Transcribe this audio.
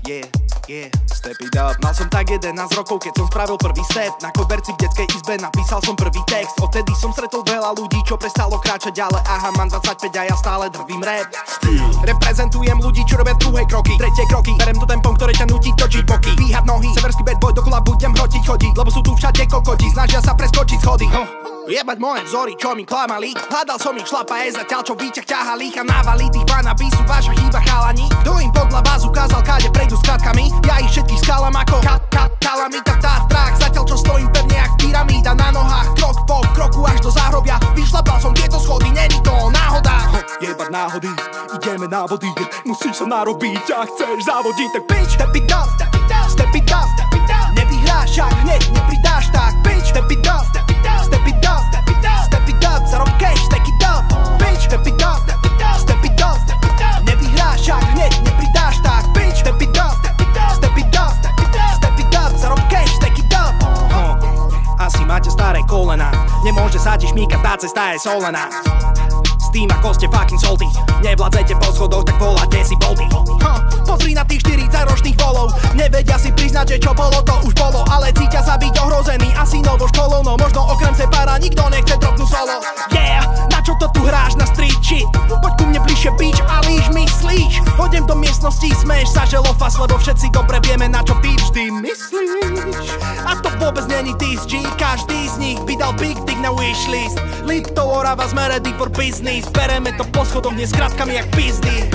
Step it up. Mal som tak 11 rokov, keď som spravil prvý step. Na koberci v detskej izbe napísal som prvý text. Odtedy som stretol veľa ľudí, čo prestalo kráčať, ale aha, mám 25 a ja stále drvím rap. Reprezentujem ľudí, čo robia druhé kroky, tretie kroky. Berem to tempom, ktoré ťa nutí točiť boky. Výhad nohy, severský bad boy, dokola budem hrotiť chodiť, lebo sú tu všade kokoti, snažia sa preskočiť schody. Jebať moje vzory, čo mi klamali. Hľadal som ich šlapa zatiaľ, čo výťah ťahali. A návali tých vanabí sú vaša chyba chalani. Kto im podľa vás ukázal, káde prejdú s katkami. Ja ich všetkých skálam ako kalamita v Tatrách. Zatiaľ, čo stojím pevne jak pyramída na nohách. Krok po kroku až do záhrobia. Vyšlapal som tieto schody, není to o náhodách. Jebať náhody, ideme na vody. Musíš sa narobiť a chceš závodiť. Tak bitch, step it up, step it up, step it up, step it up. Nevyhráš, ak hneď nepridáš, tak bitch, step it up, step it up, step it up, step it up, step it up, zarob cash, stack it up, bitch, step it up, step it up, step it up, step it up. Nevyhráš, ak hneď nepridáš, tak bitch, step it up, step it up, step it up, step it up, step it up, zarob cash, stack it up. Asi máte staré kolena, nemôže sa ti šmíkať, tá cesta je solená. S tým ako ste fucking salty, nevládzete po schodoch, tak voláte si bolty. Pozri na tých 40 ročných volov, nevedia si priznať, že čo bolo to už bolo, ale cítia sa byť ohrozený asi novou školou, no možno okrem separa nikto nechce dropnúť solo. Yeah, na čo to tu hráš na street shit? Poď ku mne bližšie bitch a líž myslíš. Hodem do miestnosti, smeješ sa, že lofas, lebo všetci dobre vieme, na čo ty vždy myslíš. A to vôbec není TSG, každý z nich by dal big dick na wishlist. Lipto, Orava, sme ready for business, bereme to po schodoch dnes kratkami jak pizdy.